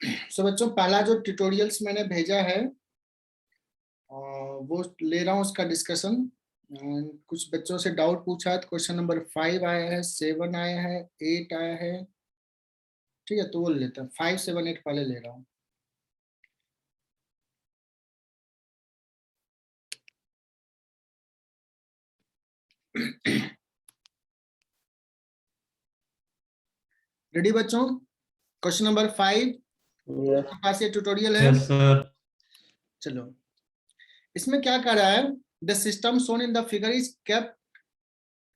सो बच्चों पहला जो ट्यूटोरियल्स मैंने भेजा है वो ले रहा हूँ उसका डिस्कशन। कुछ बच्चों से डाउट पूछा है तो क्वेश्चन नंबर 5 आया है, 7 आया है, 8 आया है। ठीक है, तो वो लेते हैं। 5, 7, 8 पहले ले रहा हूँ। रेडी बच्चों? क्वेश्चन नंबर 5 आपके पास ये ट्यूटोरियल है। Yes sir. चलो, इसमें क्या कर रहा है? The system shown in the figure is kept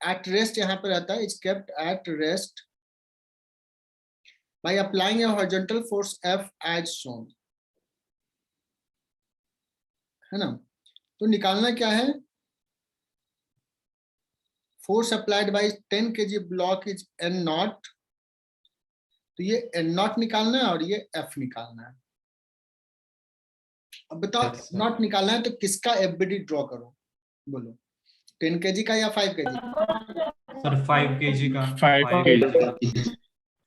at rest, यहाँ पे रहता है is kept at rest by applying a horizontal force F as shown, है ना? तो निकालना क्या है? Force applied by 10 kg block is N naught, तो ये N नॉट निकालना है और ये F निकालना है। अब बताओ, Yes, sir. नॉट निकालना है तो किसका FBD ड्रॉ करो? बोलो, 10 kg का या 5 kg? सर 5 kg का।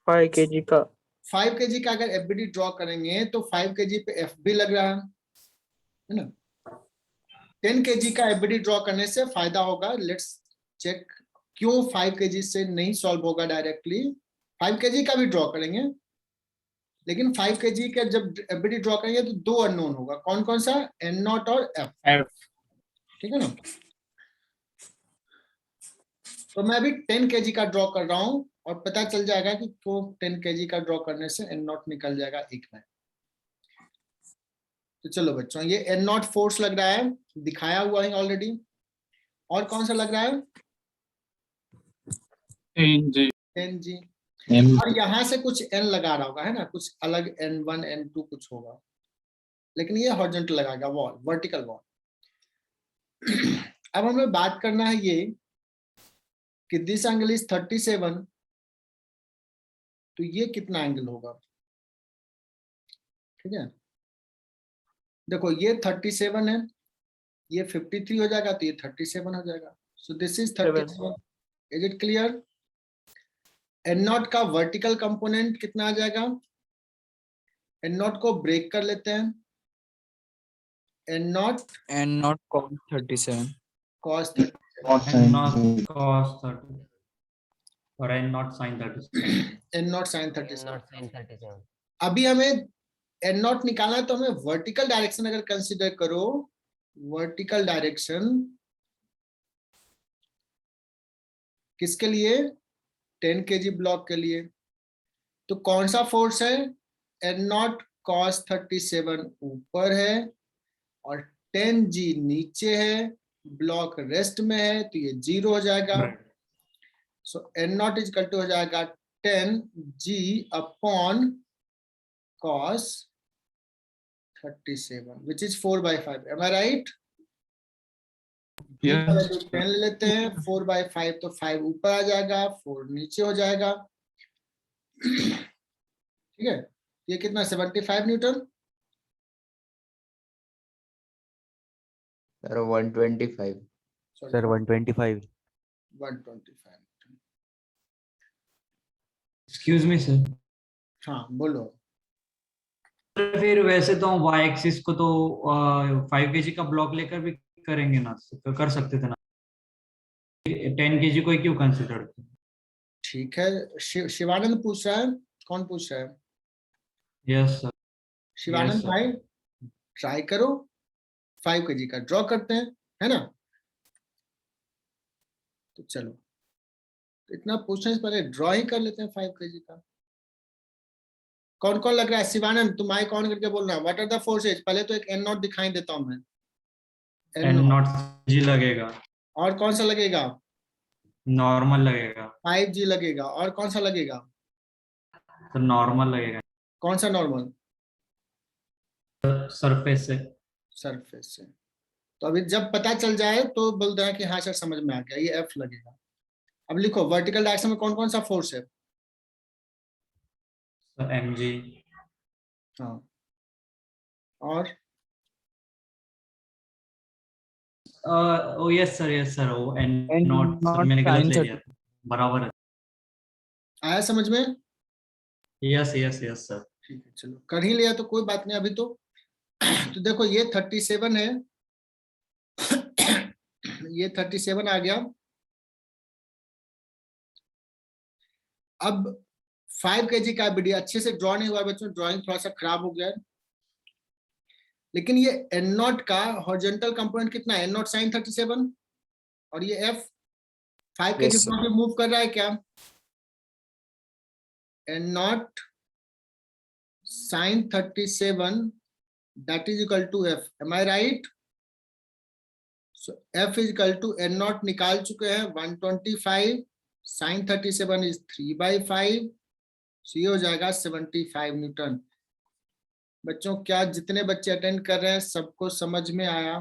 5 kg का। 5 kg का अगर FBD ड्रॉ करेंगे तो 5 kg पे FB लग रहा है ना? 10 kg का FBD ड्रॉ करने से फायदा होगा। लेट्स चेक क्यों 5 kg से नहीं सॉल्व होगा डायरेक्टली। 5 kg का भी ड्रॉ करेंगे, लेकिन 5 kg का जब FBD ड्रॉ करेंगे तो दो अननोन होगा। कौन कौन सा? N नॉट और F। ठीक है ना? तो मैं अभी 10 kg का ड्रॉ कर रहा हूं और पता चल जाएगा कि क्यों 10 kg का ड्रॉ करने से N नॉट निकल जाएगा एक में। तो चलो बच्चों, ये N नॉट फोर्स लग रहा है, दिखाया हुआ है ऑलरेडी। और कौन सा लग रहा है? Ng। और यहां से कुछ N लगा रहा होगा, है ना? कुछ अलग N1 N2 कुछ होगा, लेकिन ये हॉरिजॉन्टल लगाएगा, वॉल, वर्टिकल वॉल। अब हमें बात करना है ये कि दिस एंगल इज 37, तो ये कितना एंगल होगा? ठीक है, देखो ये 37 है, ये 53 हो जाएगा, तो ये 37 हो जाएगा। So this is 37। Is it clear? N not का वर्टिकल कंपोनेंट कितना आ जाएगा? N नॉट को ब्रेक कर लेते हैं। N not cos 37 cos 30, N not cos 30 और N not sin 37। N not sin 37। अभी हमें N नॉट निकालना है, तो हमें वर्टिकल डायरेक्शन अगर कंसीडर करो, वर्टिकल डायरेक्शन किसके लिए? 10 kg ब्लॉक के लिए। तो कौन सा फोर्स है? N नॉट cos 37 ऊपर है और 10G नीचे है, ब्लॉक रेस्ट में है, तो ये 0 हो जाएगा। So N naught is equal to हो जाएगा 10G upon cos 37, which is 4/5। Am I right? 10 ले लेते हैं, 4/5 तो 5 ऊपर आ जाएगा, 4 नीचे हो जाएगा। ठीक है, ये कितना? 75 Newton. Sir 125। Sir 125। 125। Excuse me sir. हाँ बोलो। फिर वैसे तो y एक्सिस को तो 5 kg का ब्लॉक लेकर भी करेंगे ना, तो कर सकते थे ना। 10 kg को ही क्यों कंसिडर? ठीक है, शिवानंद पूछ रहा है। कौन पूछ रहा है? Yes sir. Shivanand Yes, sir. भाई ट्राई करो, 5 kg का ड्रॉ करते हैं, है ना? तो चलो, इतना पूछने से पहले ड्रॉ ही कर लेते हैं 5 kg का। कौन कौन लग रहा है? शिवानंद तुम आई कौन करके बोल रहा है? What are the forces? पहले तो एक N नॉट दिखाई देता हूं मैं। N नॉट G लगेगा। और कौन सा लगेगा? नॉर्मल लगेगा। 5G लगेगा। और कौन सा लगेगा? तो नॉर्मल लगेगा। कौन सा नॉर्मल? सरफेस से। सरफेस से। तो अभी जब पता चल जाए तो बोल देना कि हाँ सर समझ में आ गया, ये F लगेगा। अब लिखो वर्टिकल डायरेक्शन में कौन कौन सा फोर्स है? mg। हाँ, और ओ यस सर वो N नॉट सर मैंने गलत ले लिया, बराबर है। आया समझ में? Yes sir. ठीक है, चलो कर ही लिया तो कोई बात नहीं अभी तो। तो देखो ये 37 है, ये 37 आ गया। अब 5 kg का एफबीडी, अच्छे से ड्रॉ नहीं हुआ बच्चों, ड्राइंग थोड़ा सा खराब हो गया है। लेकिन ये एन नॉट का हॉरिजॉन्टल कंपोनेंट कितना है, एन नॉट साइन 37, और ये एफ 5 kg Yes, sir. पे मूव कर रहा है क्या, N naught sine 37 that is equal to F, am I right. So F is equal to N naught निकाल चुके हैं 125, साइन 37 इज 3/5, सो ये हो जाएगा 75 न्यूटन। बच्चों क्या जितने बच्चे अटेंड कर रहे हैं सबको समझ में आया?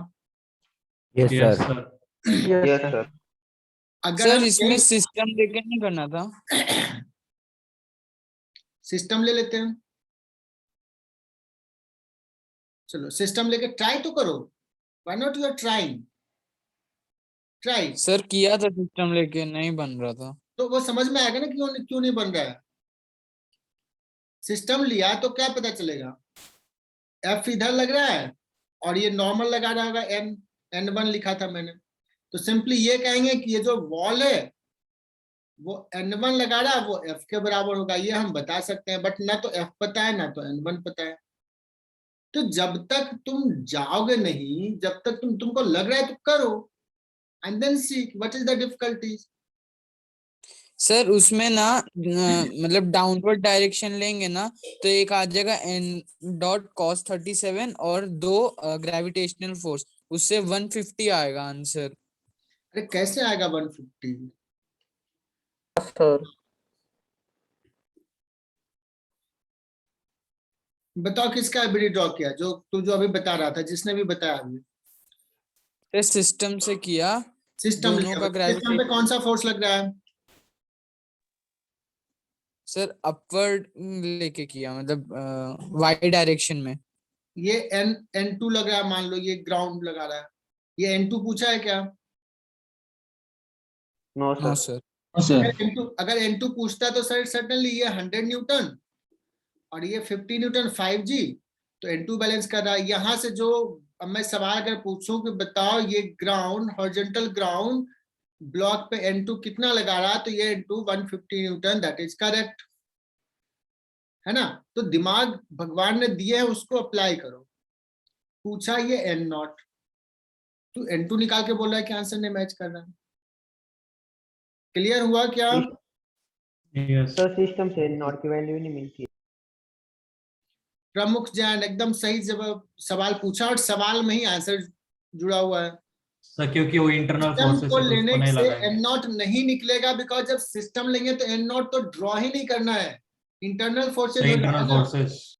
Yes, yes sir. Sir. Yes sir. अगर सर हम इसमें सिस्टम लेके नहीं करना था। सिस्टम ले लेते हैं, चलो सिस्टम लेके ट्राई तो करो, why not you are trying, try. Sir किया था सिस्टम लेके, नहीं बन रहा था। तो वो समझ में आएगा ना क्यों क्यों नहीं बन रहा है। सिस्टम लिया तो क्या पता चलेगा, एफ इधर लग रहा है और ये नॉर्मल लगा रहा होगा, n1 लिखा था मैंने, तो सिंपली ये कहेंगे कि ये जो वॉल है वो n1 लगा रहा है, वो f के बराबर होगा, ये हम बता सकते हैं। बट ना तो f पता है ना तो n1 पता है। तो जब तक तुम जाओगे नहीं, जब तक तुमको लग रहा है तो करो, and then see what is the difficulties. Sir उसमें ना मतलब डाउनवर्ड डायरेक्शन लेंगे ना तो एक आ जाएगा n डॉट cos 37 और 2 ग्रेविटेशनल फोर्स, उससे 150 आएगा आंसर। अरे कैसे आएगा 150? सर बताओ किसका एबिलिटी ड्रॉ किया, जो तू जो अभी बता रहा था, जिसने भी बताया अभी। सिस्टम से किया, सिस्टम दोनों का सिस्टम पे ग्रेविटेशन। कौन सा फोर्स लग रहा है? सर अपवर्ड लेके किया, मतलब वाई डायरेक्शन में। ये n2 लग रहा है, मान लो ये ग्राउंड लगा रहा है, ये n2 पूछा है क्या? No no sir. सर। अगर n2 पूछता तो सर सर्टेनली ये 100 न्यूटन और ये 50 न्यूटन 5G, तो n2 बैलेंस कर रहा है। यहाँ से जो अब मैं सवाल अगर पूछूं कि बताओ ये ग्राउंड हॉरिजॉन्टल ग्राउंड ब्लॉक पे n2 कितना लगा रहा, तो ये n2 150 Newton, that is correct, है ना। तो दिमाग भगवान ने दिए है, उसको अप्लाई करो। पूछा ये n नॉट, तो n2 निकाल के बोल रहा है कि आंसर नहीं मैच कर रहा है। क्लियर हुआ क्या? यस सर सिस्टम से नॉट की वैल्यू नहीं मिलती। प्रमुख जैन एकदम सही जवाब, सवाल पूछा और सवाल में ही आंसर जुड़ा हुआ है। सर, क्योंकि वो इंटरनल सिस्टम फोर्सेस को है तो उसको लेने नहीं से लगाएंगे। एन नॉट नहीं निकलेगा, बिकॉज जब सिस्टम लेंगे तो एन नॉट तो ड्रॉ ही नहीं करना है, इंटरनल फोर्सेज हो इंटरनल जाएगा। फोर्सेस।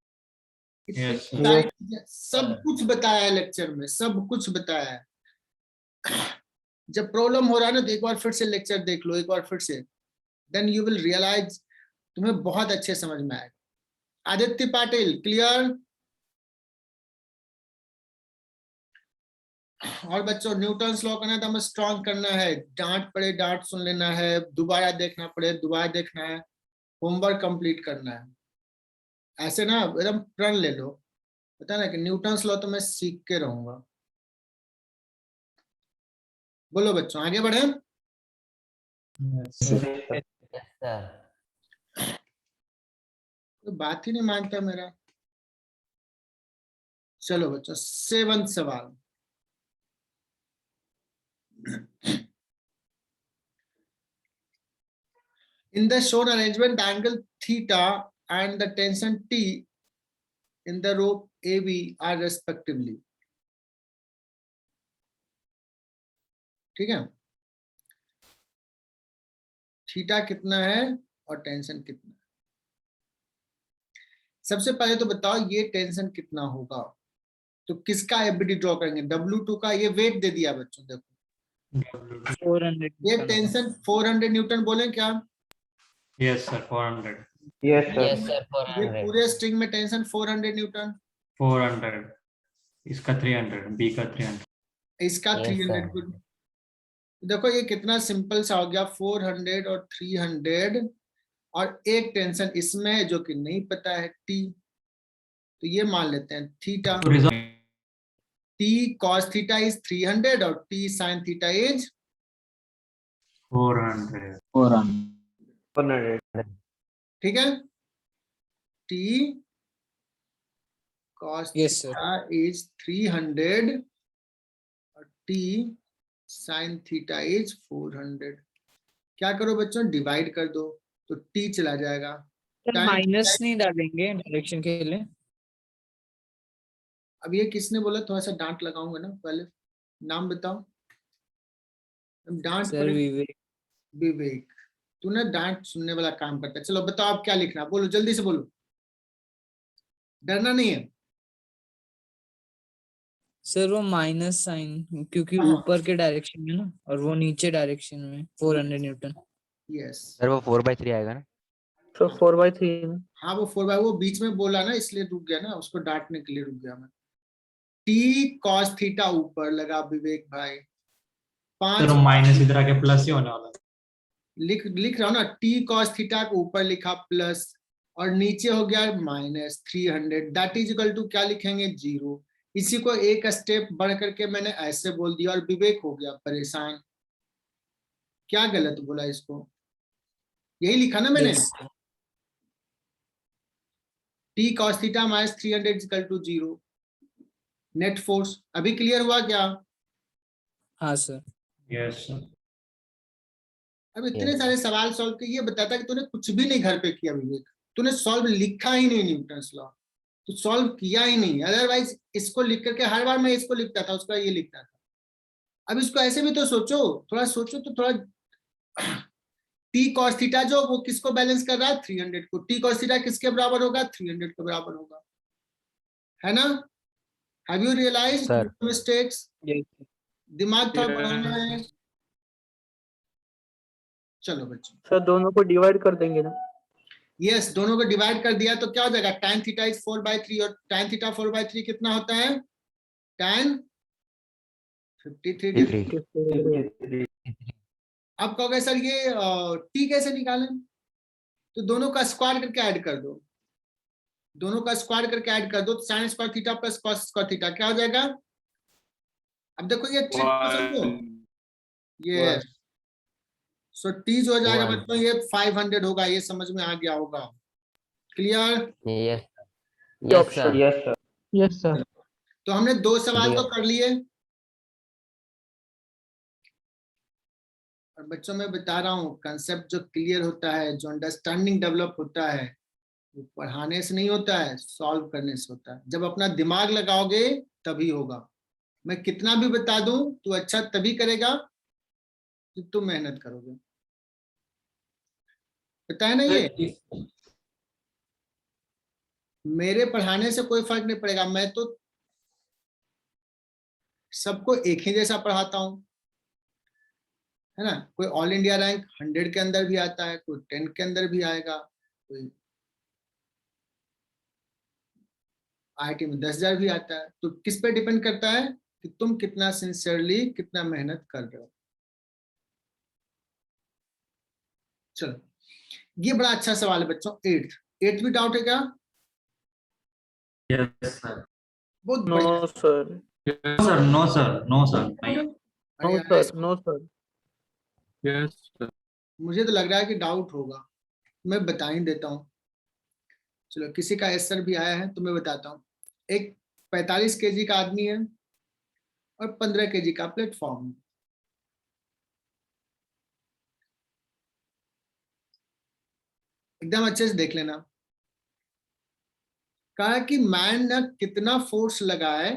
इतनी Yes, sir. सारी चीजें, सब कुछ बताया है लेक्चर में, सब कुछ बताया है। जब प्रॉब्लम हो रहा है ना तो एक बार फिर से लेक्चर देख लो, एक बार फिर से, देन यू विल रियलाइज, तुम्हें बहुत अच्छे समझ में आएगा। आदित्य पाटिल क्लियर? और बच्चों न्यूटन्स लॉ करना है तो हमें स्ट्रॉन्ग करना है, डांट पड़े डांट सुन लेना है, दोबारा देखना पड़े दोबारा देखना है, होमवर्क कंप्लीट करना है। ऐसे ना एकदम प्रण ले लो, पता ना कि न्यूटन्स लॉ तो मैं सीख के रहूंगा। बोलो बच्चों आगे बढ़े। कोई बात ही नहीं मानता मेरा। चलो बच्चों 7वां सवाल। In the shown arrangement, the angle theta and the tension T in the rope AB are respectively. ठीक है, थीटा कितना है और टेंशन कितना है। सबसे पहले तो बताओ ये टेंशन कितना होगा, तो किसका एफबीडी ड्रॉ करेंगे, W2 का। ये वेट दे दिया बच्चों, देखो 400 ये टेंशन 400 न्यूटन बोले क्या? Yes sir 400। Yes sir. ये पूरे स्ट्रिंग में टेंशन 400 न्यूटन, 400, इसका 300, बी का 300। इसका 300। गुड, देखो ये कितना सिंपल सा हो गया, 400 और 300 और एक टेंशन इसमें जो कि नहीं पता है T। तो ये मान लेते हैं थीटा, तो result t cos theta is 300 और t sin थीटा इज 400। 100. ठीक है, t cos Yes, sir. Theta is 300 और t sin थीटा इज 400। क्या करो बच्चों, डिवाइड कर दो तो t चला जाएगा। सर Tan माइनस theta- नहीं डालेंगे डायरेक्शन के लिए? अब ये किसने बोला, थोड़ा सा डांट लगाऊंगा ना, पहले नाम बताओ। अब डांट सर पड़े। विवेक। विवेक, तू ना डांट सुनने वाला काम करता है। चलो बताओ आप क्या लिखना, बोलो जल्दी से बोलो, डरना नहीं है। सर वो माइनस साइन क्योंकि हाँ। ऊपर के डायरेक्शन में ना, और वो नीचे डायरेक्शन में 400 न्यूटन। यस, सर वो 4/3 आएगा ना? So 4/3. हाँ वो 4 बाय, वो बीच में बोला ना इसलिए रुक गया ना, उसको डांटने के लिए रुक गया मैं। टी कॉस थीटा ऊपर लगा विवेक भाई, तो 5 माइनस इधर आके प्लस ही होने वाला है। लिख रहा हूँ ना, टी कॉस थीटा को ऊपर लिखा प्लस और नीचे हो गया minus 300, that is equal to क्या लिखेंगे, 0। इसी को एक स्टेप बढ़ करके मैंने ऐसे बोल दिया और विवेक हो गया परेशान। क्या गलत बोला इसको, यही लिखा ना मैंने, Yes. T cos theta minus 300 equal to 0। Net force अभी क्लियर हुआ क्या? हाँ सर। Yes sir. अब इतने Yes. सारे सवाल सॉल्व किए, ये बताता कि तूने कुछ भी नहीं घर पे किया विवेक, तूने सॉल्व लिखा ही नहीं न्यूटन्स लॉ, तो सॉल्व किया ही नहीं। अदरवाइज इसको लिख करके हर बार मैं इसको लिखता था, उसका ये लिखता था। अब इसको ऐसे भी तो सोचो, थोड़ा सोचो तो थोड़ा। टी कॉस थीटा जो वो किसको बैलेंस कर रहा है, 300 को। टी कॉस थीटा किसके बराबर होगा, 300 के बराबर होगा, है ना? Have you realised Sir. Mistakes? Yes. दिमाग थोड़ा बढ़ाना है। चलो बच्चों, सर दोनों को डिवाइड कर देंगे ना? यस दोनों को डिवाइड कर दिया तो क्या हो जाएगा, tan थीटा इज 4/3 और tan थीटा 4/3 कितना होता है, tan 53 डिग्री। 53. अब कहोगे सर ये t कैसे निकालें, तो दोनों का स्क्वायर करके ऐड कर दो, दोनों का स्क्वायर करके ऐड कर दो, तो sin square theta plus cos square theta क्या हो जाएगा। अब देखो ये ट्रिक को समझो, ये सो t जो हो जाएगा One. बच्चों ये 500 होगा, ये समझ में आ गया होगा, clear? Yes. Yes sir. Yes sir. Yes sir. तो हमने 2 सवाल तो कर लिए, और बच्चों में बता रहा हूँ कंसेप्ट जो क्लियर होता है, जो अंडरस्टैंडिंग डेवलप होता है, वो पढ़ाने से नहीं होता है, सॉल्व करने से होता है। जब अपना दिमाग लगाओगे तभी होगा। मैं कितना भी बता दूं तो अच्छा तभी करेगा जब तुम मेहनत करोगे, पता है ना? ये मेरे पढ़ाने से कोई फर्क नहीं पड़ेगा, मैं तो सबको एक ही जैसा पढ़ाता हूं, है ना? कोई ऑल इंडिया रैंक 100 के अंदर भी आता है, कोई 10 के अंदर भी आएगा, कोई IIT में 10,000 भी आता है। तो किस पे डिपेंड करता है कि तुम कितना सिंसियरली, कितना मेहनत कर रहे हो। चलो, ये बड़ा अच्छा सवाल है बच्चों। 8th भी डाउट है क्या? Yes sir. बहुत No बढ़िया sir. Sir no sir, no sir नहीं। अरे No यार, sir. No sir. Yes sir. मुझे तो लग रहा है कि डाउट होगा, मैं बता ही देता हूँ। चलो, किसी का एस सर भी आया है तो मैं बताता हूँ। एक 45 kg का आदमी है और 15 kg का प्लेटफॉर्म है। एकदम अच्छे से देख लेना। कहा कि मैन ने कितना फोर्स लगाए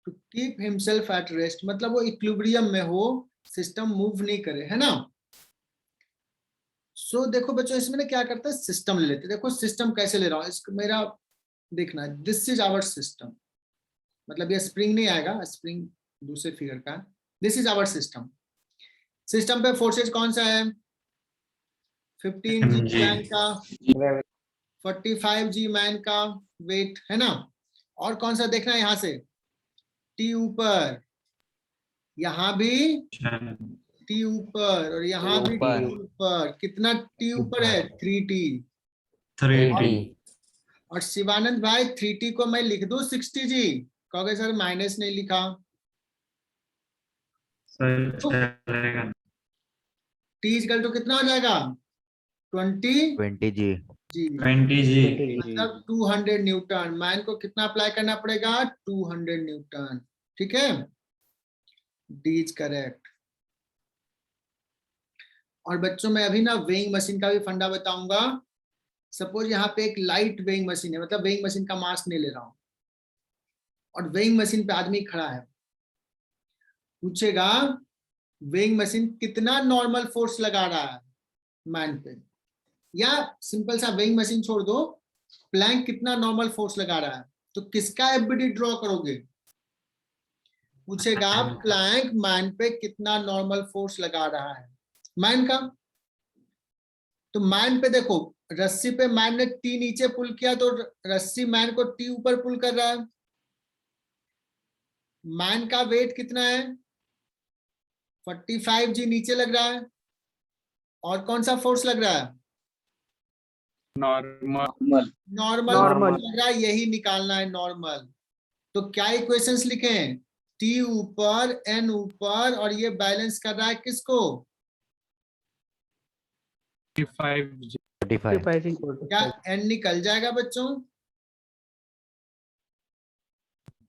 to keep himself at rest, मतलब वो इक्विलिब्रियम में हो, सिस्टम मूव नहीं करे, है ना? सो देखो बच्चों, इसमें ना क्या करता है, सिस्टम ले लेते। देखो सिस्टम कैसे ले रहा हूँ, इसको मेरा देखना है। दिस इज आवर सिस्टम, मतलब ये स्प्रिंग नहीं आएगा, स्प्रिंग दूसरे फिगर का। This is our system. System पे फोर्सेज कौन सा है, 15 G जी। मैन का, 45 G मैन का वेट, है ना? और कौन सा देखना है, यहाँ से T ऊपर, यहाँ भी T ऊपर, और यहाँ भी T ऊपर। कितना T ऊपर है, 3T। 3T। और शिवानंद भाई 3T को मैं लिख दूं 60G, कहोगे सर माइनस नहीं लिखा। सर चलेगा। T इक्वल टू कितना हो जाएगा 20G, 20G। 20G। मतलब 200 न्यूटन। मैन को कितना अप्लाई करना पड़ेगा 200 न्यूटन। ठीक है, डी इज करेक्ट। और बच्चों मैं अभी ना वेइंग मशीन का भी फंडा बताऊंगा। सपोज यहाँ पे एक लाइट वेइंग मशीन है, मतलब वेइंग मशीन का मास नहीं ले रहा हूं, और वेइंग मशीन पे आदमी खड़ा है, पूछेगा वेइंग मशीन कितना नॉर्मल फोर्स लगा रहा है मैन पे, या सिंपल सा वेइंग मशीन छोड़ दो, प्लैंक कितना नॉर्मल फोर्स लगा रहा है, तो किसका एफबीडी ड्रॉ करोगे। पूछेगा प्लैंक मैन पे कितना नॉर्मल फोर्स लगा रहा है मैन का। तो मैन पे देखो, रस्सी पे मैन ने टी नीचे पुल किया तो रस्सी मैन को टी ऊपर पुल कर रहा है। मैन का वेट कितना है 45G नीचे लग रहा है, और कौन सा फोर्स लग रहा है नॉर्मल। नॉर्मल लग रहा है, यही निकालना है नॉर्मल। तो क्या इक्वेशंस लिखें, टी ऊपर एन ऊपर, और ये बैलेंस कर रहा है किसको, 45। क्या एन निकल जाएगा बच्चों।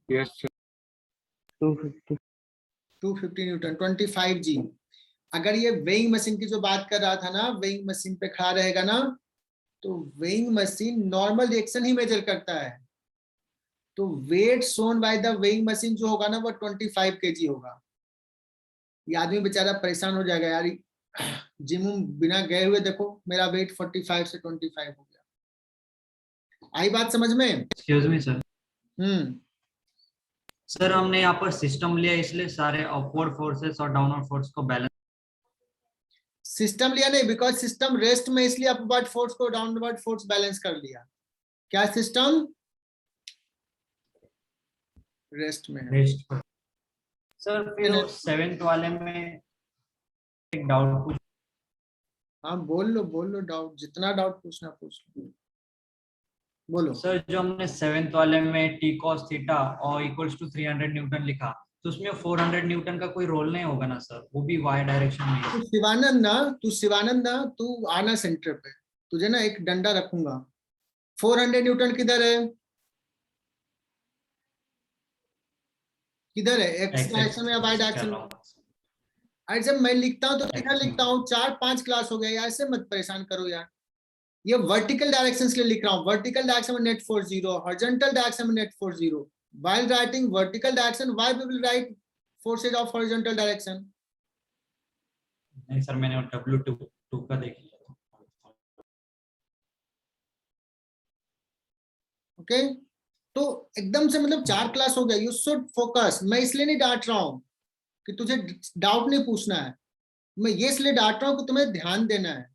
Yes 250 Newton 25G। अगर ये वेइंग मशीन की जो बात कर रहा था ना, वेइंग मशीन पे खड़ा रहेगा ना, तो वेइंग मशीन नॉर्मल रिएक्शन ही मेजर करता है। तो weight shown by the weighing machine जो होगा ना वो 25 kg होगा। ये आदमी बेचारा परेशान हो जाएगा यार, जिम बिना गए हुए देखो मेरा वेट 45 से 25 हो गया। आई बात समझ में। Excuse me sir. Hmm, sir हमने यहाँ पर सिस्टम लिया इसलिए सारे अपवर्ड फोर्सेस और डाउनवर्ड फोर्स को बैलेंस। सिस्टम लिया नहीं, बिकॉज सिस्टम रेस्ट में, इसलिए अपवर्ड फोर्स को डाउनवर्ड फोर्स बैलेंस कर लिया। क्या सिस्टम रेस्ट में है। रेस्ट पर। सर फिर 7th वाले में एक डाउट पूछ। हाँ बोल लो डाउट, जितना डाउट पूछना पूछ लो, बोलो। सर जो हमने 7th वाले में टी कॉस थीटा और इक्वल्स टू 300 न्यूटन लिखा, तो उसमें 400 न्यूटन का कोई रोल नहीं होगा ना सर, वो भी वाई डायरेक्शन में है। तू शिवानंद ना, तू आना सेंटर पे, तुझे ना एक डंडा रखूंगा। 400 न्यूटन किधर है, किधर है, एक्स डायरेक्शन में या वाई डायरेक्शन में। अरे जब मैं लिखता हूँ तो किधर लिखता हूँ, 4-5 क्लास हो गया यार, ऐसे मत परेशान करो यार। ये वर्टिकल डायरेक्शन के लिए लिख रहा हूँ, वर्टिकल डायरेक्शन में नेट फोर्स 0, हॉरिजॉन्टल डायरेक्शन में net force 0। while writing vertical direction, why we will write forces of horizontal direction? नहीं सर, मैंने W2 का देख लिया। ओके, तो एकदम से मतलब 4 क्लास हो गया, यू शुड फोकस। मैं इसलिए नहीं डांट रहा हूं कि तुझे डाउट नहीं पूछना है, मैं ये इसलिए डांट रहा हूं कि तुम्हें ध्यान देना है।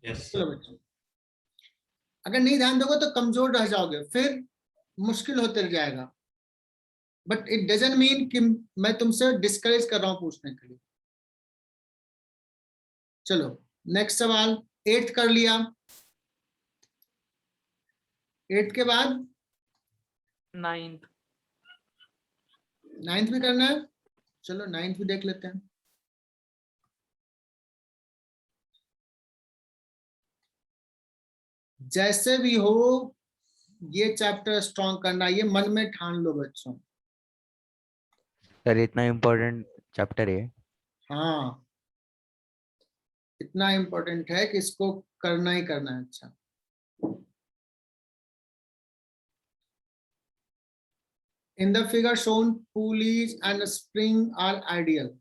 यस चलो बच्चों, अगर नहीं ध्यान दोगे तो कमजोर रह जाओगे, फिर मुश्किल होते रह जाएगा। बट इट डजंट मीन कि मैं तुमसे डिस्करेज कर रहा हूं पूछने के लिए। चलो नेक्स्ट सवाल, 8th कर लिया, 8th के बाद 9th भी करना है। चलो 9th भी देख लेते हैं। जैसे भी हो ये चैप्टर स्ट्रॉन्ग करना, ये मन में ठान लो बच्चों। सर इतना इम्पोर्टेंट चैप्टर है। हाँ, इतना इम्पोर्टेंट है कि इसको करना ही करना है। अच्छा, in the figure shown pulleys and spring are ideal.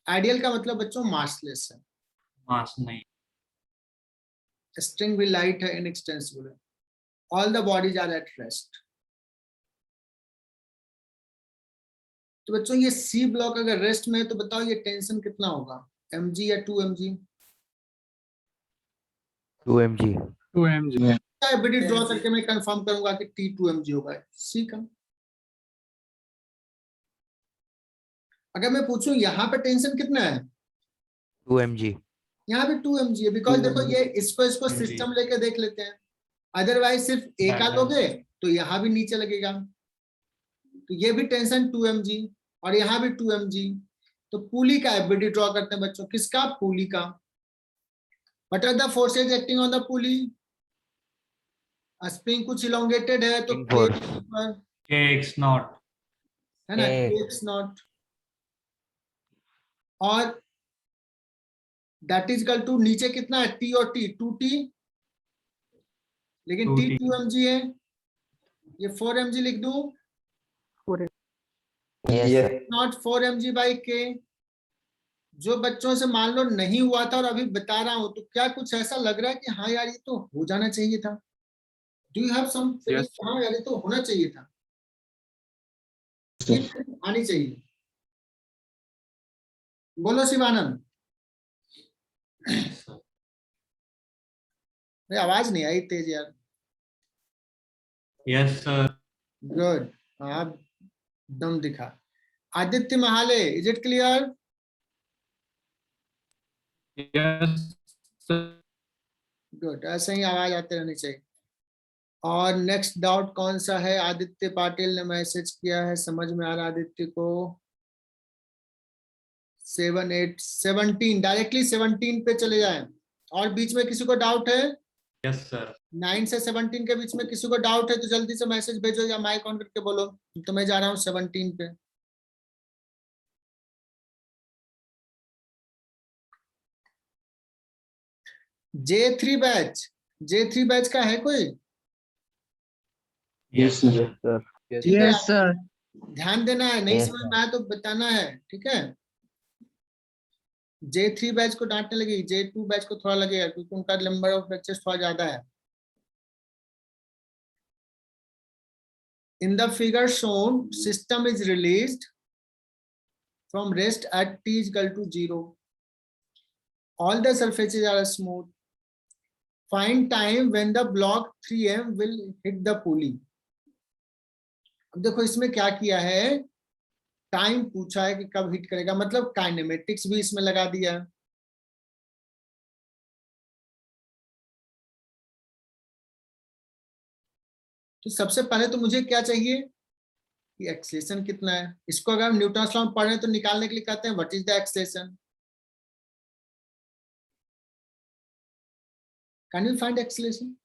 Ideal का मतलब बच्चों मासलेस है, मास नहीं। स्ट्रिंग भी लाइट है, इनएक्सटेंसिबल है, all the bodies are at rest. तो बच्चों ये सी ब्लॉक अगर रेस्ट में है तो बताओ ये टेंशन कितना होगा, mg या 2mg? 2mg। 2mg। FBD draw करके मैं कंफर्म करूंगा कि T 2mg होगा, सी का। अगर मैं पूछूं यहाँ पे टेंशन कितना है, 2mg। यहाँ भी 2 mg है, बिकॉज देखो ये इसको mg। सिस्टम लेके देख लेते हैं, अदरवाइज सिर्फ ए का लोगे तो यहाँ भी नीचे लगेगा, तो ये भी टेंशन 2 mg और यहाँ भी 2 mg। तो पुली का एफबीडी ड्रॉ करते हैं बच्चों, किसका? पुली का। What are the forces acting on the pulley? Spring कुछ इलोंगेटेड है तो Spring force. kx नॉट है ना, K. kx नॉट, और दैट इज इक्वल टू नीचे कितना है? टी और टी, 2t, लेकिन टी 2 mg है, ये 4 mg लिख दूं, नॉट 4 mg बाई के। जो बच्चों से मान लो नहीं हुआ था और अभी बता रहा हूं, तो क्या कुछ ऐसा लग रहा है कि हाँ यार ये तो हो जाना चाहिए था? Do you have some feeling? Yes. हाँ यार ये तो होना चाहिए था, ये आनी चाहिए। बोलो शिवानंद। अरे आवाज नहीं आई तेज यार। Yes sir. गुड, आप दम दिखा। Aditya Mahale, is it clear? Yes, sir. Good, ऐसे ही आवाज आते रहनी चाहिए। और नेक्स्ट डाउट कौन सा है? आदित्य पाटिल ने मैसेज किया है, समझ में आ रहा आदित्य को। 7, 8, 17, डायरेक्टली 17 पे चले जाएं। और बीच में किसी को डाउट है? Yes sir. 9 से 17 के बीच में किसी को डाउट है तो जल्दी से मैसेज भेजो या माइक ऑन करके बोलो, तो मैं जा रहा हूँ 17 पे। J3 बैच, J3 बैच का है कोई? Yes sir. ठीक है, यस सर। ध्यान देना है, नहीं समझ में आया तो बताना है, ठीक है? J3 बैच को डांटने लगेगी, J2 बैच को थोड़ा लगेगा क्योंकि उनका नंबर ऑफ लेक्चर्स थोड़ा ज्यादा है। In the figure shown, system is released from rest at t is equal to 0. All the surfaces are smooth. Find time when the block 3m will hit the pulley. अब देखो इसमें क्या किया है, time पूछा है कि कब हिट करेगा, मतलब काइनेमेटिक्स भी इसमें लगा दिया है। तो सबसे पहले तो मुझे क्या चाहिए कि एक्सेलेरेशन कितना है। इसको अगर हम न्यूटन्स लॉ में पढ़ रहे हैं तो निकालने के लिए कहते हैं what is the acceleration. Can you find acceleration?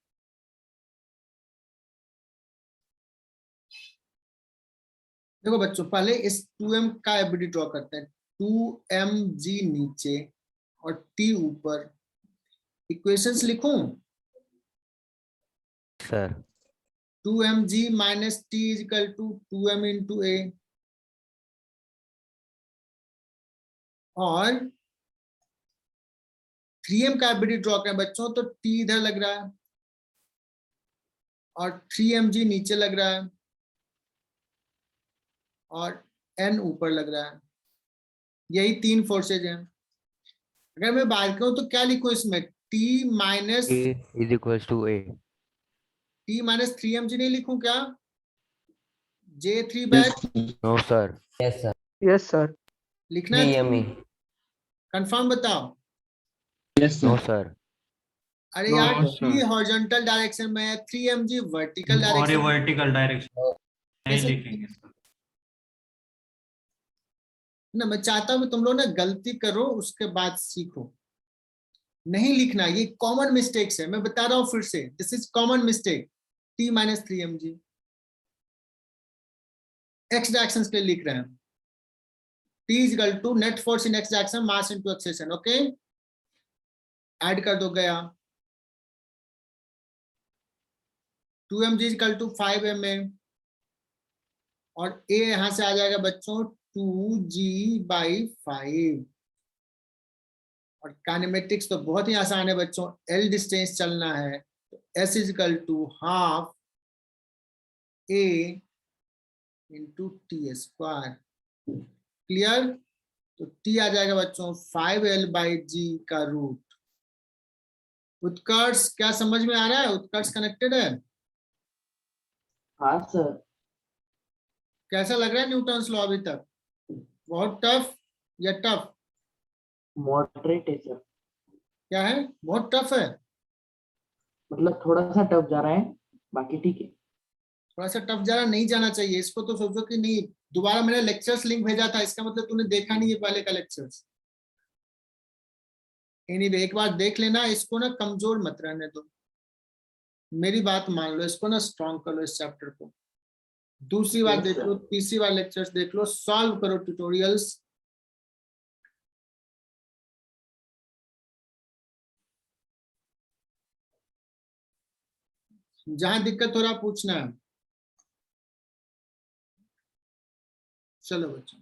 देखो बच्चों, पहले इस 2m का एफबीडी ड्रॉ करते हैं। 2mg नीचे और t ऊपर। इक्वेशंस लिखूं? Sir. 2mg minus t is equal to 2m into a, और 3m का एफबीडी ड्रॉ करें बच्चों तो t इधर लग रहा है और 3mg नीचे लग रहा है और n ऊपर लग रहा है। यही 3 फोर्सेज हैं। अगर मैं बात करूं तो क्या लिखूं इसमें? t minus T is equals to A. 3mg नहीं लिखूं क्या? J3 batch No, sir. Yes sir. लिखना है? कंफर्म बताओ। Yes, No, sir. sir. अरे No, यार, sir. t हॉरिजॉन्टल डायरेक्शन में है, 3mg वर्टिकल और ये डायरेक्शन। वर्टिकल डायरेक्शन नहीं कैसे? लिखेंगे सर। ना मैं चाहता हूं कि तुम लोग ना गलती करो उसके बाद सीखो, नहीं लिखना। ये कॉमन मिस्टेक्स है, मैं बता रहा हूं फिर से, this is common mistake. t minus 3mg x direction के लिए लिख रहे हैं। t is equal to net force in x direction mass into acceleration. Okay, add कर दो, गया 2mg is equal to 5ma और a यहां से आ जाएगा बच्चों 2g/5। और काइनेमेटिक्स तो बहुत ही आसान है बच्चों, l डिस्टेंस चलना है तो s is equal to half a into T square. Clear? तो t आ जाएगा बच्चों 5l/g का रूट। उत्कर्ष क्या समझ में आ रहा है? उत्कर्ष कनेक्टेड है? हाँ सर। कैसा लग रहा है न्यूटन्स लॉ अभी तक? बहुत टफ या टफ? मॉडरेट है सर। क्या है, बहुत टफ है, मतलब थोड़ा सा टफ जा रहा है, बाकी ठीक है। थोड़ा सा टफ जा रहा, नहीं जाना चाहिए इसको, तो सोचो कि नहीं दोबारा मैंने लेक्चर्स लिंक भेजा था, इसका मतलब तूने देखा नहीं है पहले का लेक्चर्स। एनीवे एक बार देख लेना, इसको ना कमजोर मत रहने दो, मेरी बात मान लो, इसको ना स्ट्रॉन्ग कर लो इस चैप्टर को। दूसरी बार Yes, देख sir. लो, तीसरी बार लेक्चर्स देख लो, सॉल्व करो ट्यूटोरियल्स। जहां दिक्कत हो रहा पूछना है। चलो बच्चों,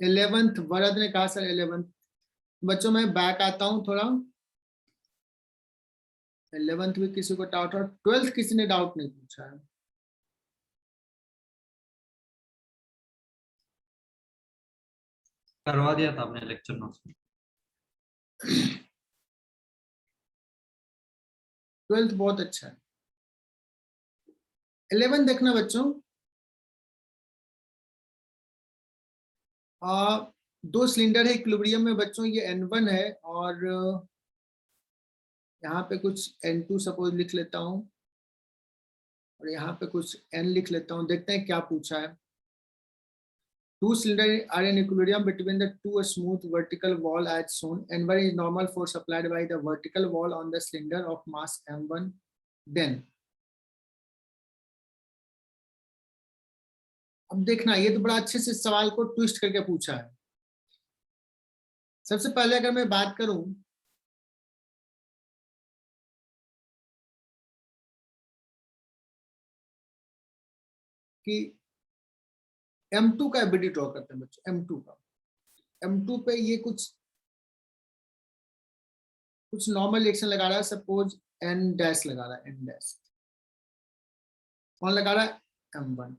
11th वरद ने कहा सर 11th। बच्चों मैं बैक आता हूं थोड़ा, 11th भी किसी को डाउट, और 12th किसी ने डाउट नहीं पूछा है। करवा दिया था आपने लेक्चर नोट्स में। 12th बहुत अच्छा है। 11 देखना बच्चों, दो सिलेंडर है इक्विलिब्रियम में बच्चों, ये N1 है और यहाँ पे कुछ N2 सपोज लिख लेता हूँ, और यहाँ पे कुछ N लिख लेता हूँ। देखते हैं क्या पूछा है। Two cylinders are in equilibrium between the two smooth vertical wall as shown. N1 is normal force applied by the vertical wall on the cylinder of mass M1. Then अब देखना, ये तो बड़ा अच्छे से सवाल को ट्विस्ट करके पूछा है। सबसे पहले अगर मैं बात करूं कि M2 का एबिलिटी ड्रॉ करते हैं बच्चों, M2 का, M2 पे ये कुछ नॉर्मल रिएक्शन लगा रहा है, सपोज N डैश लगा रहा है, N डैश कौन लगा रहा है, M1,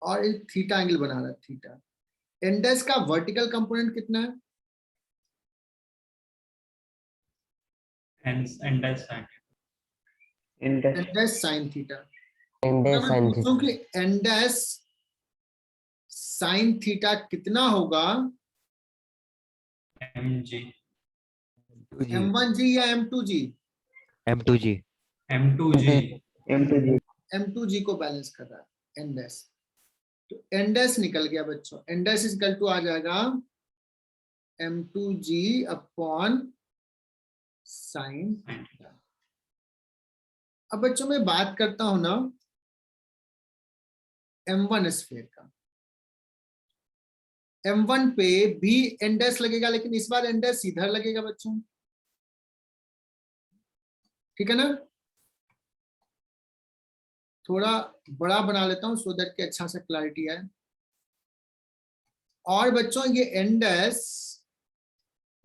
और एक थीटा एंगल बना रहा है, थीटा। N डैश का वर्टिकल कंपोनेंट कितना है, and N dash sine theta. N dash मैं साइन पूछूं थीटा कि N डैश साइन थीटा कितना होगा, MG M2G, M1G या M2G? M2G, M2G M2G M2G को बैलेंस कर रहा है N डैश, तो N डैश निकल गया बच्चों, N डैश इक्वल टू आ जाएगा M2G अपॉन साइन थीटा। अब बच्चों मैं बात करता हूं ना M1 स्फीयर का, M1 पे भी N डैश लगेगा, लेकिन इस बार N डैश इधर लगेगा बच्चों, ठीक है ना। थोड़ा बड़ा बना लेता हूं सो दैट कि अच्छा सा क्लैरिटी आए। और बच्चों ये N डैश,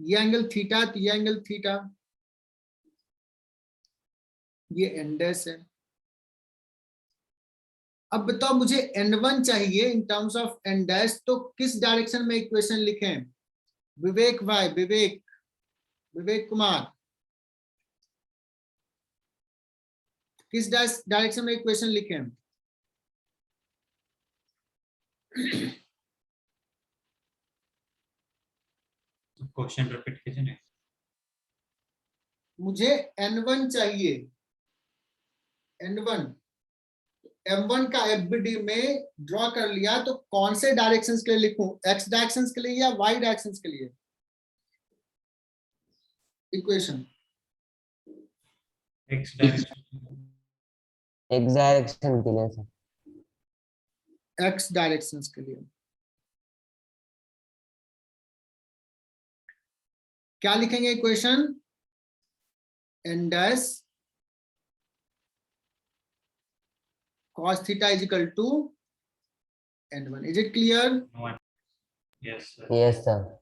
ये एंगल थीटा, तो ये एंगल थीटा, ये N डैश है। अब बताओ मुझे N1 चाहिए in terms of N dash, तो किस डायरेक्शन में इक्वेशन लिखें, विवेक भाई, विवेक कुमार, किस डायरेक्शन में इक्वेशन लिखें? क्वेश्चन रिपीट कीजिए ना। मुझे N1 चाहिए, N1, M1 का एफबीडी में ड्रॉ कर लिया, तो कौन से डायरेक्शंस के लिए लिखूं, एक्स डायरेक्शंस के लिए या वाई डायरेक्शंस के लिए equation? X direction x direction के लिए सर एक्स डायरेक्शंस के लिए क्या लिखेंगे equation? N dash cos theta is equal to N1. Is it clear? Yes sir. Yes sir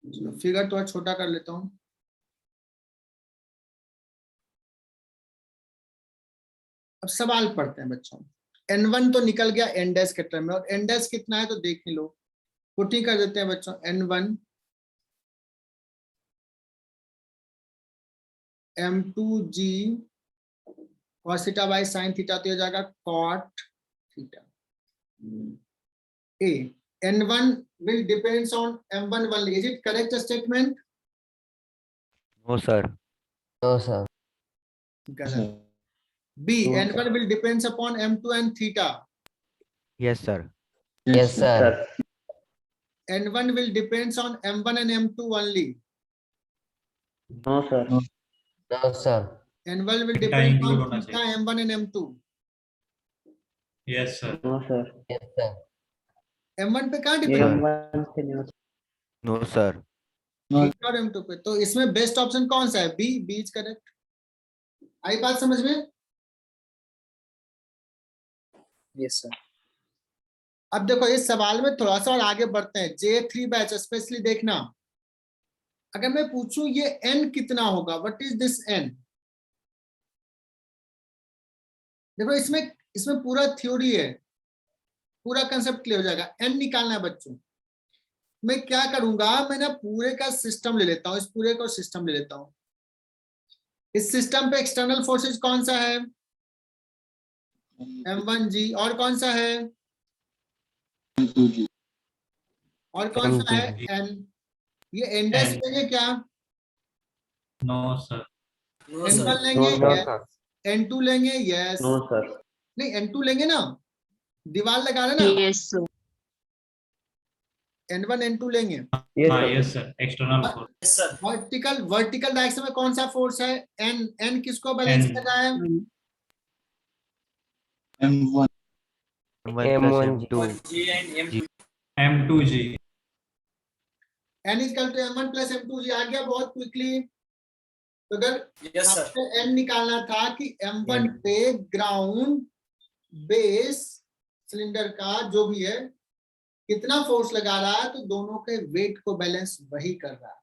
चलो फिगर थोड़ा छोटा कर लेता हूं। अब सवाल पढ़ते हैं बच्चों। N1 तो निकल गया N डैश के टर्म में, और N डैश कितना है तो देख ही लो, पुटी कर देते हैं बच्चों, N1 M2G cos theta by sin theta तो हो जाएगा cot theta. A n1 will depends on m1 only. Is it correct statement? No, sir. No, sir. गलत। B n1 will depends upon m2 and theta. Yes, sir. Yes, sir. n1 will depends on m1 and m2 only. No, sir. No, sir. n1 will Theta depends include on होना theta चाहिए। m1 and m2. Yes, sir. No, sir. Yes, sir. m1 पे कहाँ ये depend है? M1 से नहीं होता। No, sir. Theta और m2 पे। तो इसमें बेस्ट ऑप्शन कौन सा है? बी। B is correct. आई बात समझ में? Yes sir. अब देखो इस सवाल में थोड़ा सा और आगे बढ़ते हैं। J3 बैच स्पेशली देखना, अगर मैं पूछूं ये n कितना होगा, व्हाट इज दिस n? देखो इसमें पूरा थ्योरी है, पूरा कंसेप्ट क्लियर हो जाएगा। n निकालना है बच्चों। मैं क्या करूंगा, मैं ना पूरे का सिस्टम ले लेता हूं, इस पूरे को सिस्टम ले लेता हूं। इस सिस्टम पे एक्सटर्नल फोर्सेस कौन सा है? m1g। और कौन सा है? और कौन सा है? n। ये n डैश N। लेंगे क्या? No, sir. n1 लेंगे? No, yes। sir. n2 लेंगे? यस। No, sir. नहीं n2 लेंगे ना, दीवार लगा रहे ना। Yes, sir. n1 n2 लेंगे। Yes, हाँ, sir. yes, sir. External force। Vertical direction में कौन सा फोर्स है? n किसको बैलेंस N। कर रहा है? M1 plus M1G. M2. M2G। n is equal to m1 plus m2g। आ गया बहुत क्विकली। तो अगर आपको n निकालना था कि m1 पे ग्राउंड बेस सिलेंडर का जो भी है कितना फोर्स लगा रहा है, तो दोनों के वेट को बैलेंस वही कर रहा है।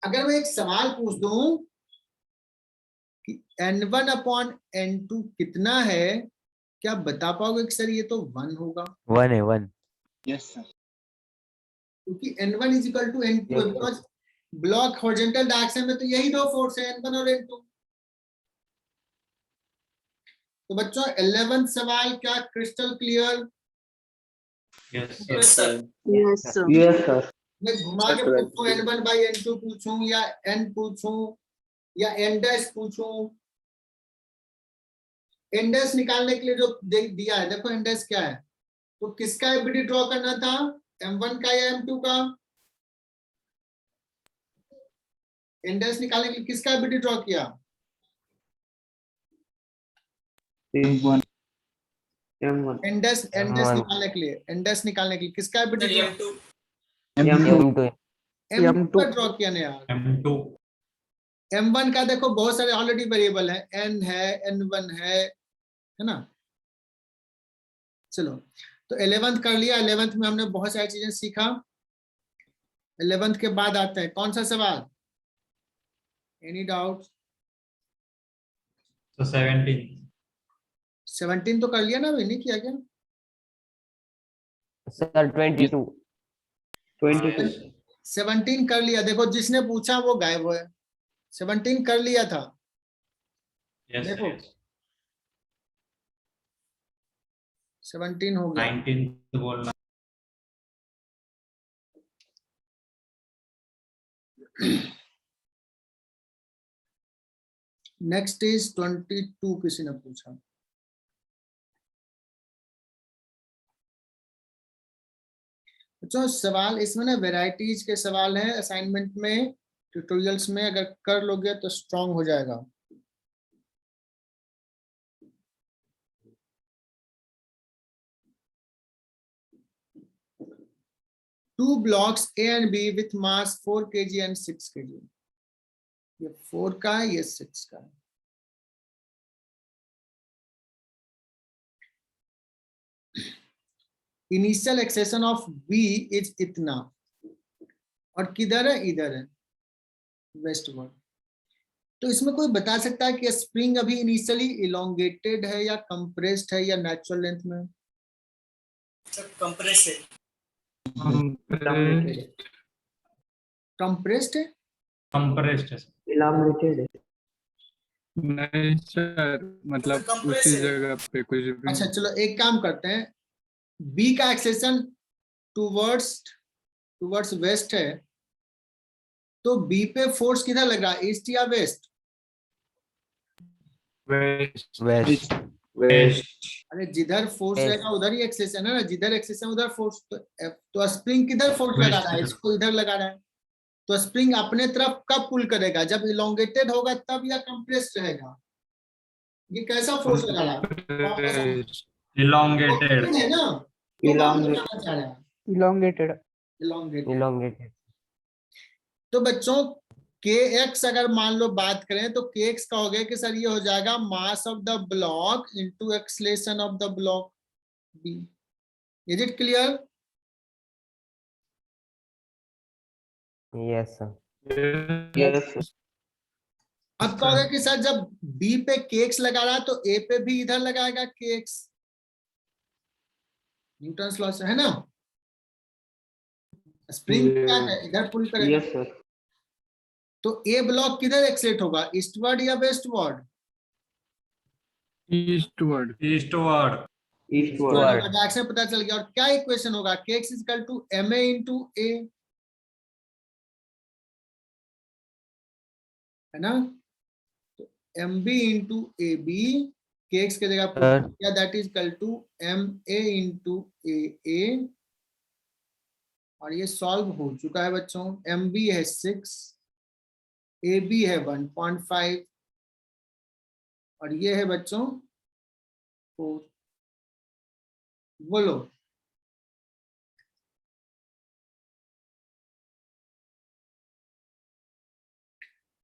अगर मैं एक सवाल पूछ दूं कि n1 अपॉन n2 कितना है, क्या आप बता पाओगे कि सर ये तो 1 होगा? 1 है 1. क्योंकि n1 is equal to n2 है, बिकॉज ब्लॉक हॉरिजॉन्टल डायरेक्शन में तो यही दो फोर्स है, n1 और n2। तो बच्चों 11th सवाल क्या crystal clear? Yes, sir। Yes, sir. Yes, sir. मैं घुमा के पूछूं n1 बाई n2 पूछूं, या n पूछूं, या n डैश पूछूं? n डैश निकालने के लिए जो दिया है, देखो n डैश क्या है, तो किसका एबीडी ड्रॉ करना था? m1 का या m2 का? n डैश निकालने के लिए किसका एबीडी ड्रॉ किया? M1. n dash M1. निकालने के लिए, n डैश निकालने के लिए किसका एबीडी ड्रॉ? M2. m2 का ड्रॉ किया ना यार। M2। m1 का देखो बहुत सारे ऑलरेडी वेरिएबल है, n है, n1 है ना। चलो तो 11th कर लिया। 11th में हमने बहुत सारी चीजें सीखा। 11th के बाद आते हैं कौन सा सवाल? Any doubt? So 17। 17 तो कर लिया ना, अभी नहीं किया क्या? Sir, 22. 22. 17 कर लिया। देखो जिसने पूछा वो गायब हुआ है। 17 कर लिया था। Yes, sir, देखो yes। 17 हो गया। 19 तो बोलना। नेक्स्ट इज 22 किसी ने पूछा। अच्छा सवाल इसमें ना वेराइटीज के सवाल है, असाइनमेंट में ट्यूटोरियल्स में अगर कर लोगे तो स्ट्रांग हो जाएगा। Two blocks A and B with mass 4 kg and 6 kg। ये 4 का है, ये 6 का है। Initial acceleration of B is इतना, और किधर है? इधर है, वेस्टवर्ड। तो इसमें कोई बता सकता है कि स्प्रिंग अभी इनिशियली इलोंगेटेड है या कंप्रेस्ड है या नेचुरल लेंथ में? कंप्रेस्ड है। कंप्रेस्ड है सर। इलाबरेटेड है। नहीं सर, मतलब उसी जगह पे कुछ भी अच्छा चलो एक काम करते हैं, बी का एक्सेलेरेशन टूवर्ड्स वेस्ट है, तो बी पे फोर्स किधर लग रहा है, ईस्ट या वेस्ट? वेस्ट वेस्ट अरे जिधर फोर्स West. रहेगा उधर ही एक्सेलेरेशन है ना, जिधर एक्सेलेरेशन उधर फोर्स। तो स्प्रिंग किधर फोर्स लगा रहा है, West. इसको इधर लगा रहा है, तो स्प्रिंग अपने तरफ कब पुल करेगा, जब इलोंगेटेड होगा तब, या कंप्रेस्ड रहेगा? ये कैसा फोर्स लगा रहा है? इलोंगेटेड। है ना, तो कौन Elongate- बताना चाह रहा है? elongated elongated. Elongated. तो बच्चों के एक्स अगर मान लो बात करें तो के एक्स का हो गया कि सर ये हो जाएगा mass of the block into acceleration of the block B. Is it clear? Yes sir. yes sir. अब क्या होगा कि सर जब बी पे के एक्स लगा रहा है तो ए पे भी इधर लगाएगा के एक्स, न्यूटन्स लॉ से, है ना? स्प्रिंग क्या है, इधर पुल करेगा। yes sir. तो ए ब्लॉक किधर एक्सलेट होगा, ईस्टवर्ड या westward? Eastward. Eastward. eastward direction पता चल गया। और क्या इक्वेशन होगा, k x is equal to m a into a, है ना? तो m b into a b, k x की जगह पुट किया, that is equal to m a into a a, और ये सॉल्व हो चुका है बच्चों। एम बी है 6, ए बी है 1.5, और ये है बच्चों 4। बोलो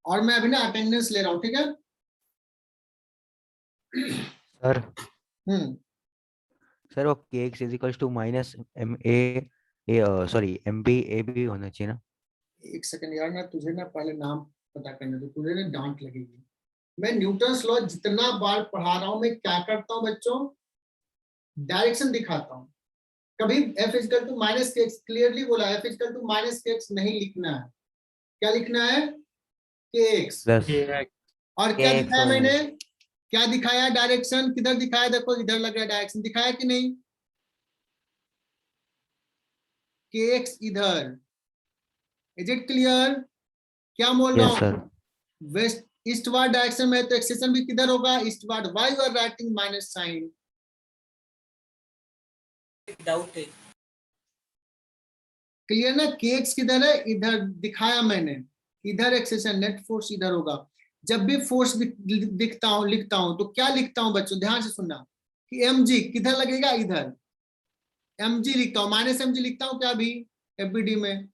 और मैं अभी ना अटेंडेंस ले रहा हूं, ठीक है? सर सर वो के x is equals to minus M A sorry M B A B होना चाहिए ना? एक सेकंड यार, ना तुझे ना पहले नाम पता करने दो, तुझे ना डांट लगेगी। मैं न्यूटन्स लॉ जितना बार पढ़ा रहा हूं, मैं क्या करता हूं बच्चों, डायरेक्शन दिखाता हूं। कभी f इक्वल टू माइनस के एक्स, क्लियरली बोला, f इक्वल टू माइनस के एक्स नहीं लिखना है। क्या लिखना है, के एक्स। प्लस और क्या KX दिखाया only. मैंने, क्या दिखाया, डायरेक्शन किधर दिखाया, देखो इधर लग रहा है डायरेक्शन, दिखाया कि नहीं? के एक्स इधर। Is it clear? क्या बोल रहा यस हूं, सर। वेस्ट ईस्टवर्ड डायरेक्शन में, तो एक्सेशन भी किधर होगा, eastward. Why you are writing minus sine? Doubt है। क्लियर ना, के एक्स किधर है, इधर दिखाया मैंने, इधर एक्सेशन, नेट फोर्स इधर होगा। जब भी फोर्स लिखता हूं तो क्या लिखता हूं बच्चों, ध्यान से सुनना, कि एम जी किधर लगेगा, इधर एम जी लिखता हूं, माइनस एम जी लिखता हूं क्या भी एफबीडी में?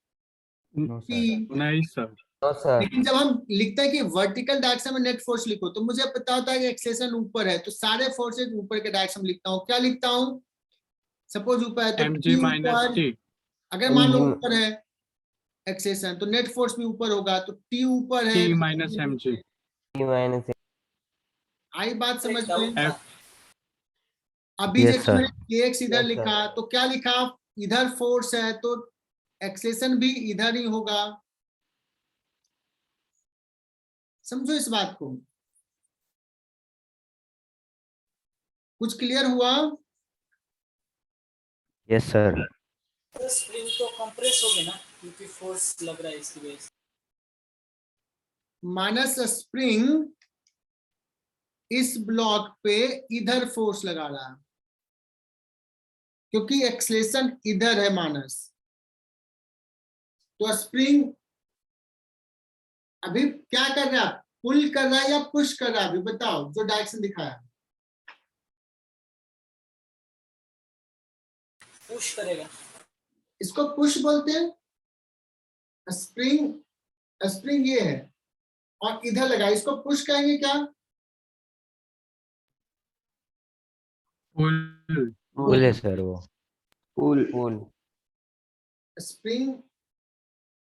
No sir. P। नहीं सर। No sir. लेकिन जब हम लिखते हैं कि वर्टिकल डायरेक्शन में नेट फोर्स लिखो, तो मुझे पता होता है कि एक्सेशन ऊपर है, तो सारे फोर्सेज ऊपर के डायरेक्शन में लिखता हूँ। क्या लिखता हूँ, सपोज ऊपर है तो एम T जी माइनस ऊपर, टी। अगर मान लो MG ऊपर है एक्सेशन तो नेट फोर्स भी ऊपर होगा, तो T ऊपर है। T minus M G. minus आई बात समझ में? F अभी Yes, जैसे sir. मैंने kx इधर Yes, sir. लिखा, तो क्या लिखा, इधर फोर्स है तो एक्सेशन भी इधर ही होगा। समझो इस बात को, कुछ क्लियर हुआ? Yes sir. तो स्प्रिंग तो कंप्रेस हो गया ना, क्योंकि फोर्स लग रहा है इसकी वजह से। माइनस स्प्रिंग इस ब्लॉक पे इधर फोर्स लगा रहा है, क्योंकि एक्सलेशन इधर है माइनस, तो स्प्रिंग अभी क्या कर रहा है, पुल कर रहा है या पुश कर रहा है, अभी बताओ, जो डायरेक्शन दिखाया। पुश करेगा। इसको पुश बोलते हैं। स्प्रिंग स्प्रिंग ये है और इधर लगा, इसको पुश कहेंगे क्या? पुल। पुल है सर वो। pull. स्प्रिंग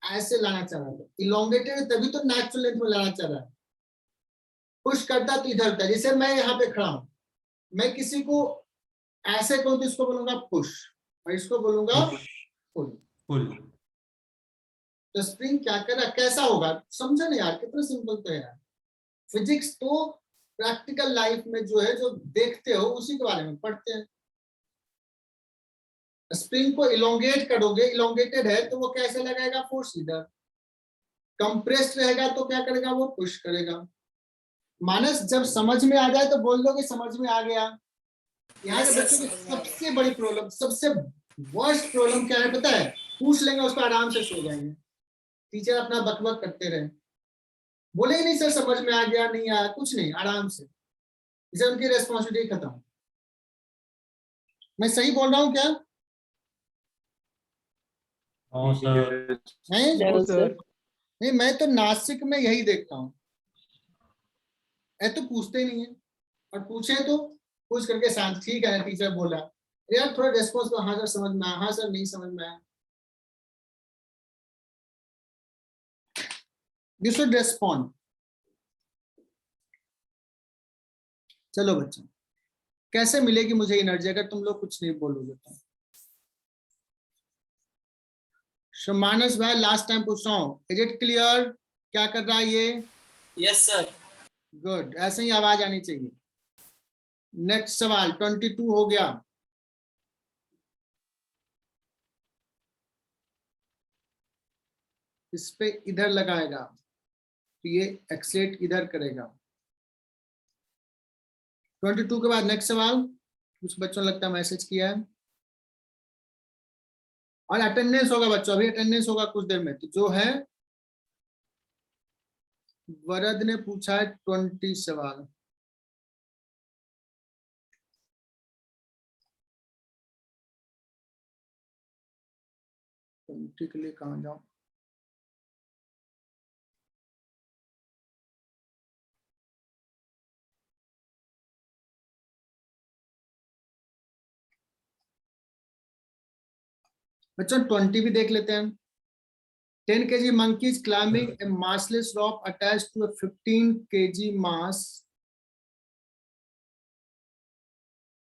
ऐसे लाना चाह रहा है, इलोंगेटेड है तभी तो नेचुरल लेंथ में लाना चाह रहा है। पुश करता तो इधर होता है, जैसे मैं यहाँ पे खड़ा हूं, मैं किसी को ऐसे कहूं तो इसको बोलूंगा पुश, और इसको बोलूंगा पुल। पुल। तो स्प्रिंग क्या कर रहा है, कैसा होगा, समझो ना यार, कितना सिंपल तो है यार। फिजिक्स तो प्रैक्टिकल लाइफ में जो है, जो देखते हो उसी के बारे में पढ़ते हैं। स्प्रिंग को इलोंगेट करोगे, इलोंगेटेड है तो वो कैसे लगाएगा फोर्स इधर, कंप्रेस्ड रहेगा तो क्या करेगा, वो पुश करेगा। मानस जब समझ में आ जाए तो बोल दो कि समझ में आ गया। यहाँ के बच्चों की सबसे बड़ी प्रॉब्लम, सबसे वर्स्ट प्रॉब्लम क्या है पता है, पूछ लेंगे उसको आराम से सो जाएंगे, टीचर अपना बकबक करते रहे, बोले नहीं सर समझ में आ गया, नहीं आया, कुछ नहीं, आराम से, इसे उनकी रेस्पॉन्सिबिलिटी खत्म। मैं सही बोल रहा हूँ क्या? हाँ सर। नहीं नहीं, मैं तो नासिक में यही देखता हूँ, ऐ तो पूछते ही नहीं है, और पूछे तो पूछ करके शांत, ठीक है टीचर बोला, यार थोड़ा रेस्पॉन्स दो, हाँ सर समझ में आया, हाँ सर नहीं समझ में आया। You should respond. चलो बच्चों, कैसे मिलेगी मुझे एनर्जी अगर तुम लोग कुछ नहीं बोलोगे तो? मानस भाई लास्ट टाइम पूछ रहा हूँ, इज इट क्लियर? क्या कर रहा है ये? Yes sir. गुड, ऐसे ही आवाज आनी चाहिए। नेक्स्ट सवाल 22 हो गया। इस पे इधर लगाएगा तो ये एक्सलेट इधर करेगा। 22 के बाद नेक्स्ट सवाल, कुछ बच्चों लगता है मैसेज किया है, और अटेंडेंस होगा बच्चों, अभी अटेंडेंस होगा कुछ देर में। तो जो है वरद ने पूछा है 20 सवाल। के लिए कहाँ जाऊं? बच्चों 20 भी देख लेते हैं। 10 kg monkeys climbing a massless rope attached to a 15 kg mass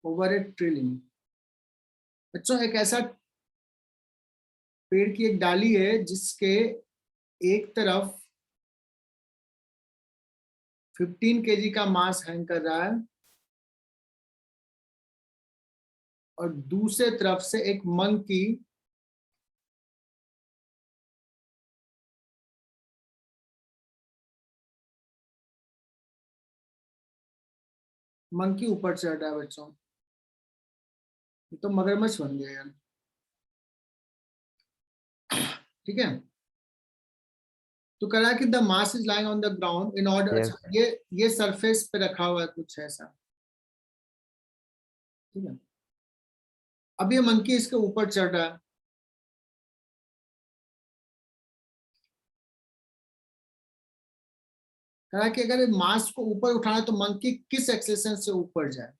over a trailing। बच्चों एक ऐसा पेड़ की एक डाली है जिसके एक तरफ 15 kg का मास हैंग कर रहा है, और दूसरे तरफ से एक मंकी ऊपर चढ़ रहा है। बच्चों ये तो मगरमच्छ बन गया यार, ठीक है। तो कह रहा है कि the mass is lying on the ground in order. Yes. अच्छा, ये सरफेस पे रखा हुआ है कुछ ऐसा, ठीक है। अब ये मंकी इसके ऊपर चढ़ रहा है, कह रहा है कि अगर मास को ऊपर उठाना है तो मंकी किस एक्सेलेरेशन से ऊपर जाए,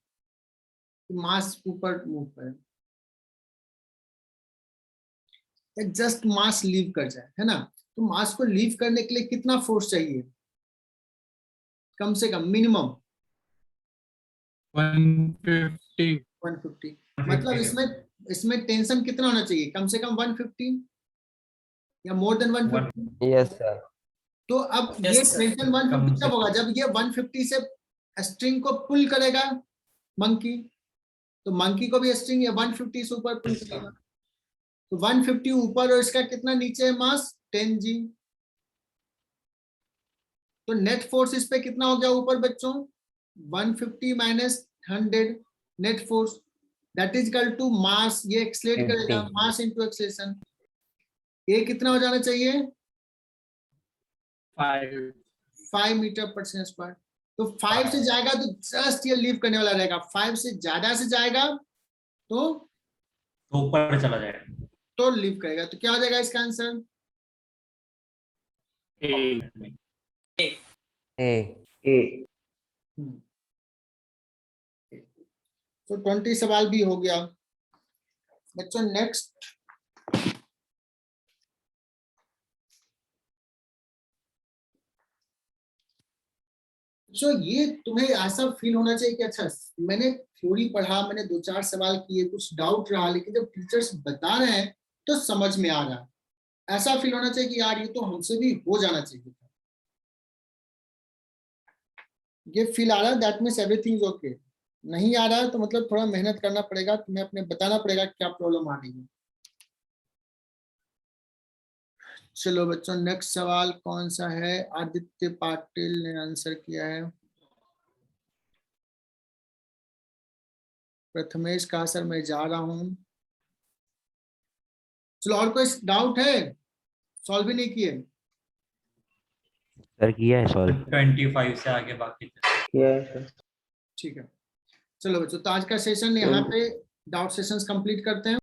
मास ऊपर मूव करे, जस्ट मास लीव कर जाए, है ना। तो मास को लीव करने के लिए कितना फोर्स चाहिए, कम से कम मिनिमम 150। 150। मतलब इसमें टेंशन कितना होना चाहिए, कम से कम 150 या मोर देन 150। Yes sir. तो अब Yes, ये sir. टेंशन 150 कब होगा, जब ये 150 से स्ट्रिंग को पुल करेगा मंकी, तो मंकी को भी स्ट्रिंग 150 से ऊपर पुल करेगा। तो 150 ऊपर और इसका कितना नीचे है मास, 10 g। तो नेट फोर्स इस पे कितना हो गया ऊपर बच्चों, 150 minus 100 net force, that is equal to mass, ये एक्सलेट करेगा, 50। Mass into acceleration. ये कितना हो जाना चाहिए, 5 मीटर पर सेकंड स्क्वायर। तो 5 से जाएगा तो जस्ट ये लीव करने वाला रहेगा, 5 से ज्यादा से जाएगा तो ऊपर चला जाएगा, तो लीव करेगा। तो क्या हो जाएगा इसका आंसर, ए। तो 20 सवाल भी हो गया बच्चों। नेक्स्ट जो ये तुम्हें ऐसा फील होना चाहिए कि अच्छा मैंने थ्योरी पढ़ा, मैंने 2-4 सवाल किए, कुछ डाउट रहा, लेकिन जब टीचर्स बता रहे हैं तो समझ में आ रहा है। ऐसा फील होना चाहिए कि यार ये तो हमसे भी हो जाना चाहिए था। ये फील आ रहा है, that means everything is okay. नहीं आ रहा है तो मतलब थोड़ा मेहनत करना पड़ेगा, तुम्हें अपने बताना पड़ेगा क्या प्रॉब्लम आ रही है। चलो बच्चों, नेक्स्ट सवाल कौन सा है? आदित्य पाटिल ने आंसर किया है। प्रथमेश कहा सर मैं जा रहा हूं। चलो, और कोई डाउट है? सॉल्व भी नहीं किए? सर किया है सॉल्व। 25 से आगे बाकी थे। ये है सर। ठीक है, चलो बच्चों, तो आज का सेशन यहाँ पे डाउट सेशंस कंप्लीट करते हैं।